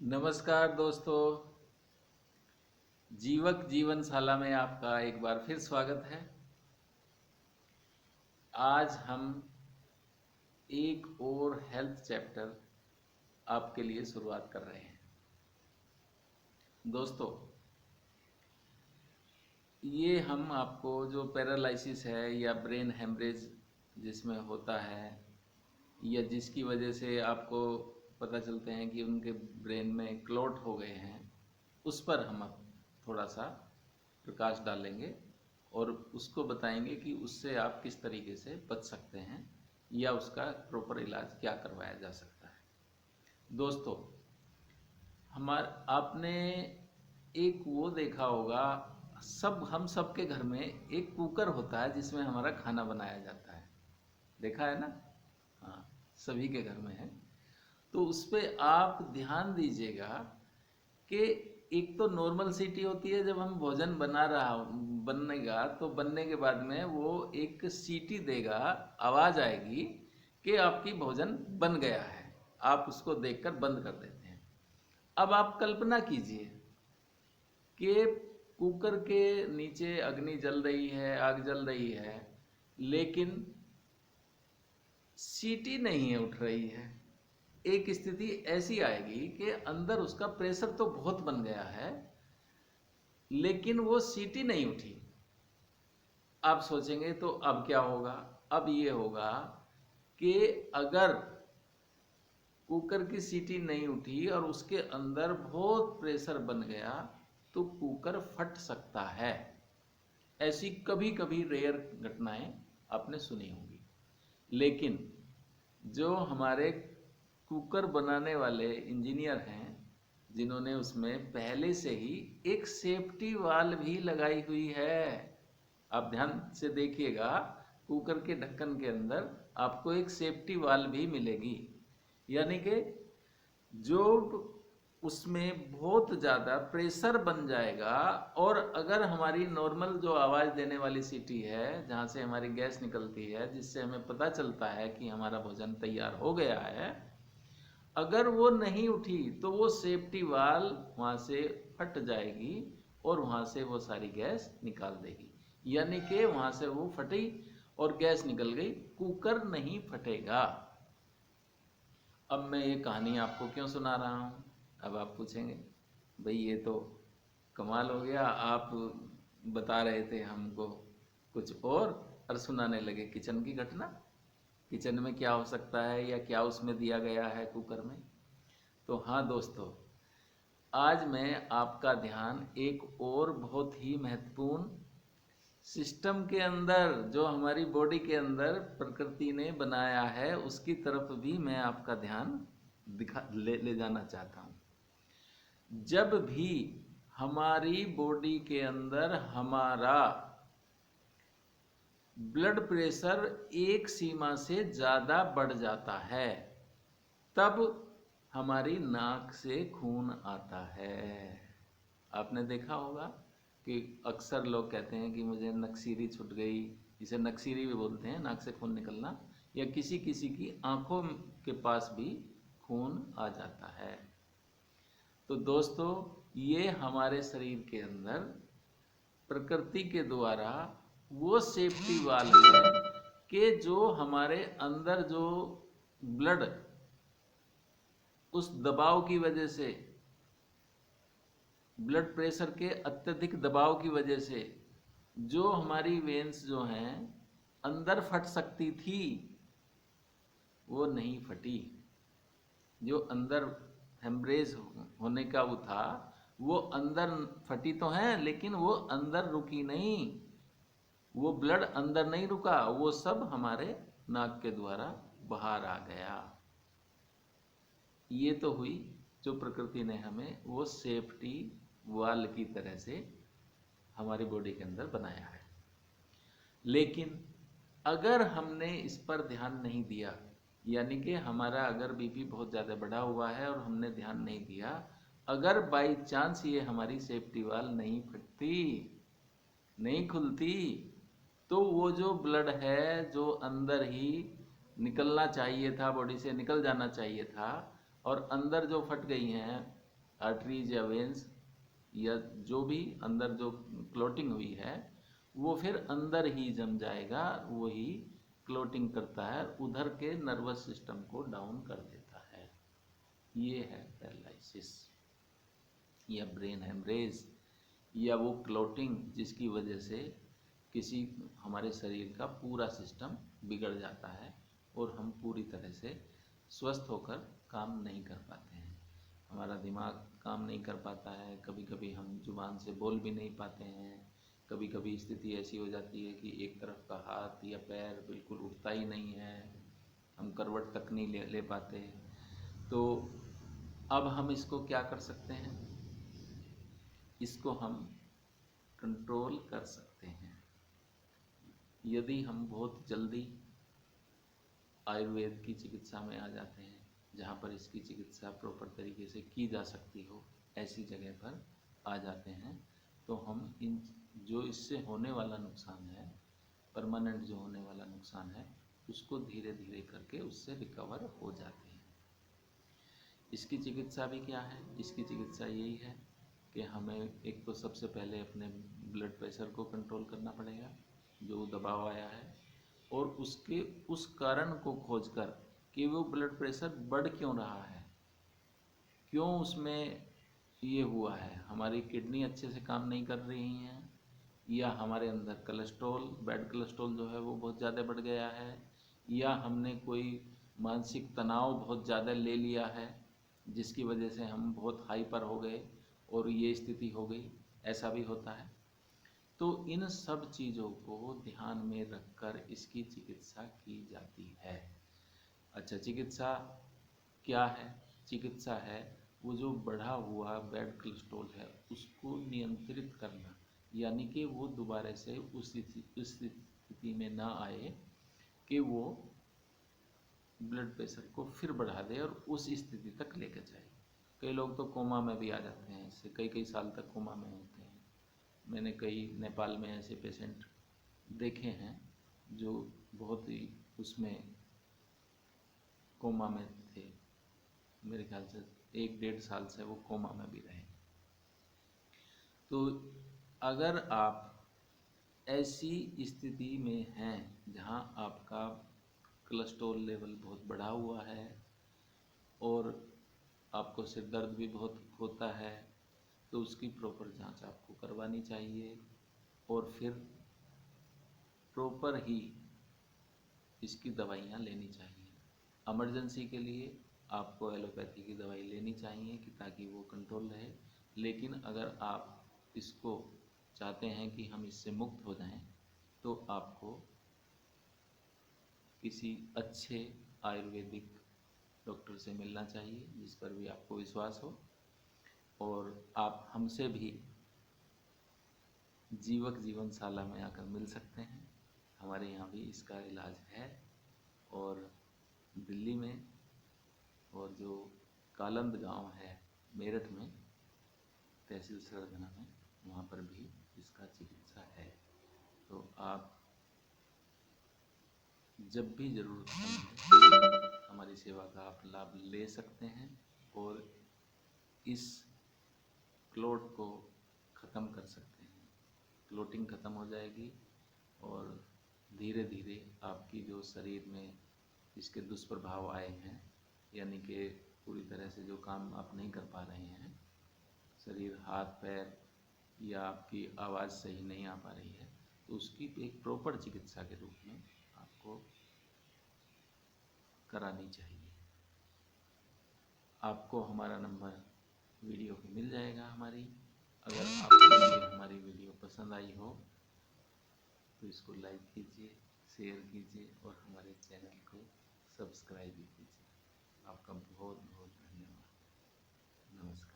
नमस्कार दोस्तों। जीवक जीवनशाला में आपका एक बार फिर स्वागत है। आज हम एक और हेल्थ चैप्टर आपके लिए शुरुआत कर रहे हैं। दोस्तों, ये हम आपको जो पैरालिसिस है या ब्रेन हेमरेज जिसमें होता है या जिसकी वजह से आपको पता चलते हैं कि उनके ब्रेन में क्लॉट हो गए हैं, उस पर हम अब थोड़ा सा प्रकाश डालेंगे और उसको बताएंगे कि उससे आप किस तरीके से बच सकते हैं या उसका प्रॉपर इलाज क्या करवाया जा सकता है। दोस्तों, आपने एक वो देखा होगा, हम सब के घर में एक कुकर होता है जिसमें हमारा खाना बनाया जाता है। देखा है ना? हाँ, सभी के घर में है। तो उस पर आप ध्यान दीजिएगा कि एक तो नॉर्मल सीटी होती है जब हम भोजन बनेगा तो बनने के बाद में वो एक सीटी देगा, आवाज़ आएगी कि आपकी भोजन बन गया है। आप उसको देखकर बंद कर देते हैं। अब आप कल्पना कीजिए कि कुकर के नीचे अग्नि जल रही है, आग जल रही है, लेकिन सीटी नहीं उठ रही है। एक स्थिति ऐसी आएगी कि अंदर उसका प्रेशर तो बहुत बन गया है, लेकिन वो सीटी नहीं उठी। आप सोचेंगे तो अब क्या होगा? अब ये होगा कि अगर कुकर की सीटी नहीं उठी और उसके अंदर बहुत प्रेशर बन गया तो कुकर फट सकता है। ऐसी कभी कभी रेयर घटनाएं आपने सुनी होंगी, लेकिन जो हमारे कुकर बनाने वाले इंजीनियर हैं, जिन्होंने उसमें पहले से ही एक सेफ्टी वाल्व भी लगाई हुई है। आप ध्यान से देखिएगा, कुकर के ढक्कन के अंदर आपको एक सेफ्टी वाल्व भी मिलेगी। यानी कि जो उसमें बहुत ज़्यादा प्रेशर बन जाएगा और अगर हमारी नॉर्मल जो आवाज़ देने वाली सीटी है, जहाँ से हमारी गैस निकलती है, जिससे हमें पता चलता है कि हमारा भोजन तैयार हो गया है, अगर वो नहीं उठी तो वो सेफ्टी वाल्व वहाँ से फट जाएगी और वहाँ से वो सारी गैस निकाल देगी। यानी कि वहाँ से वो फटी और गैस निकल गई, कुकर नहीं फटेगा। अब मैं ये कहानी आपको क्यों सुना रहा हूँ? अब आप पूछेंगे, भाई ये तो कमाल हो गया, आप बता रहे थे हमको कुछ और सुनाने लगे किचन की घटना। किचन में क्या हो सकता है या क्या उसमें दिया गया है कुकर में? तो हाँ दोस्तों, आज मैं आपका ध्यान एक और बहुत ही महत्वपूर्ण सिस्टम के अंदर, जो हमारी बॉडी के अंदर प्रकृति ने बनाया है, उसकी तरफ भी मैं आपका ध्यान ले जाना चाहता हूँ। जब भी हमारी बॉडी के अंदर हमारा ब्लड प्रेशर एक सीमा से ज़्यादा बढ़ जाता है, तब हमारी नाक से खून आता है। आपने देखा होगा कि अक्सर लोग कहते हैं कि मुझे नक्सीरी छूट गई, इसे नक्सीरी भी बोलते हैं, नाक से खून निकलना, या किसी किसी की आंखों के पास भी खून आ जाता है। तो दोस्तों, ये हमारे शरीर के अंदर प्रकृति के द्वारा वो सेफ्टी वाल्व है कि जो हमारे अंदर जो ब्लड उस दबाव की वजह से, ब्लड प्रेशर के अत्यधिक दबाव की वजह से जो हमारी वेन्स जो हैं अंदर फट सकती थी, वो नहीं फटी। जो अंदर हेमरेज होने का वो था, वो अंदर फटी तो है, लेकिन वो अंदर रुकी नहीं। वो ब्लड अंदर नहीं रुका, वो सब हमारे नाक के द्वारा बाहर आ गया। ये तो हुई जो प्रकृति ने हमें वो सेफ्टी वाल की तरह से हमारी बॉडी के अंदर बनाया है। लेकिन अगर हमने इस पर ध्यान नहीं दिया, यानी कि हमारा अगर बीपी बहुत ज़्यादा बढ़ा हुआ है और हमने ध्यान नहीं दिया, अगर बाई चांस ये हमारी सेफ्टी वाल नहीं फटती, नहीं खुलती, तो वो जो ब्लड है जो अंदर ही निकलना चाहिए था, बॉडी से निकल जाना चाहिए था, और अंदर जो फट गई हैं आर्टरीज या वेंस या जो भी अंदर जो क्लोटिंग हुई है वो फिर अंदर ही जम जाएगा, वही क्लोटिंग करता है, उधर के नर्वस सिस्टम को डाउन कर देता है। ये है पैरालिसिस या ब्रेन हेमरेज या वो क्लोटिंग जिसकी वजह से किसी हमारे शरीर का पूरा सिस्टम बिगड़ जाता है और हम पूरी तरह से स्वस्थ होकर काम नहीं कर पाते हैं। हमारा दिमाग काम नहीं कर पाता है, कभी कभी हम जुबान से बोल भी नहीं पाते हैं, कभी कभी स्थिति ऐसी हो जाती है कि एक तरफ का हाथ या पैर बिल्कुल उठता ही नहीं है, हम करवट तक नहीं ले पाते। तो अब हम इसको क्या कर सकते हैं, इसको हम कंट्रोल कर सकते हैं यदि हम बहुत जल्दी आयुर्वेद की चिकित्सा में आ जाते हैं, जहाँ पर इसकी चिकित्सा प्रॉपर तरीके से की जा सकती हो, ऐसी जगह पर आ जाते हैं, तो हम इन जो इससे होने वाला नुकसान है, परमानेंट जो होने वाला नुकसान है, उसको धीरे धीरे करके उससे रिकवर हो जाते हैं। इसकी चिकित्सा भी क्या है, इसकी चिकित्सा यही है कि हमें एक तो सबसे पहले अपने ब्लड प्रेशर को कंट्रोल करना पड़ेगा, जो दबाव आया है, और उसके उस कारण को खोजकर कि वो ब्लड प्रेशर बढ़ क्यों रहा है, क्यों उसमें ये हुआ है, हमारी किडनी अच्छे से काम नहीं कर रही हैं, या हमारे अंदर कोलेस्ट्रॉल, बैड कोलेस्ट्रॉल जो है वो बहुत ज़्यादा बढ़ गया है, या हमने कोई मानसिक तनाव बहुत ज़्यादा ले लिया है जिसकी वजह से हम बहुत हाइपर हो गए और ये स्थिति हो गई, ऐसा भी होता है। तो इन सब चीज़ों को ध्यान में रखकर इसकी चिकित्सा की जाती है। अच्छा, चिकित्सा क्या है, चिकित्सा है वो जो बढ़ा हुआ बैड कोलेस्ट्रॉल है उसको नियंत्रित करना, यानी कि वो दोबारा से उस स्थिति में ना आए कि वो ब्लड प्रेशर को फिर बढ़ा दे और उस स्थिति तक लेकर जाए। कई लोग तो कोमा में भी आ जाते हैं, इससे कई कई साल तक कोमा में होते हैं। मैंने कई नेपाल में ऐसे पेशेंट देखे हैं जो बहुत ही उसमें कोमा में थे, मेरे ख्याल से 1-1.5 साल से वो कोमा में भी रहे। तो अगर आप ऐसी स्थिति में हैं जहां आपका कोलेस्ट्रॉल लेवल बहुत बढ़ा हुआ है और आपको सिर दर्द भी बहुत होता है, तो उसकी प्रॉपर जांच आपको करवानी चाहिए और फिर प्रॉपर ही इसकी दवाइयाँ लेनी चाहिए। इमरजेंसी के लिए आपको एलोपैथी की दवाई लेनी चाहिए कि ताकि वो कंट्रोल रहे, लेकिन अगर आप इसको चाहते हैं कि हम इससे मुक्त हो जाएं, तो आपको किसी अच्छे आयुर्वेदिक डॉक्टर से मिलना चाहिए जिस पर भी आपको विश्वास हो, और आप हमसे भी जीवक जीवनशाला में आकर मिल सकते हैं। हमारे यहाँ भी इसका इलाज है, और दिल्ली में और जो कालंद गांव है मेरठ में, तहसील सरगना में, वहाँ पर भी इसका चिकित्सा है। तो आप जब भी ज़रूरत पड़े हमारी सेवा का आप लाभ ले सकते हैं और इस क्लोट को ख़त्म कर सकते हैं। क्लोटिंग ख़त्म हो जाएगी और धीरे धीरे आपकी जो शरीर में इसके दुष्प्रभाव आए हैं, यानी कि पूरी तरह से जो काम आप नहीं कर पा रहे हैं, शरीर, हाथ पैर, या आपकी आवाज़ सही नहीं आ पा रही है, तो उसकी एक प्रॉपर चिकित्सा के रूप में आपको करानी चाहिए। आपको हमारा नंबर वीडियो पे मिल जाएगा हमारी। अगर आपको ये हमारी वीडियो पसंद आई हो तो इसको लाइक कीजिए, शेयर कीजिए और हमारे चैनल को सब्सक्राइब भी कीजिए। आपका बहुत बहुत धन्यवाद। नमस्कार।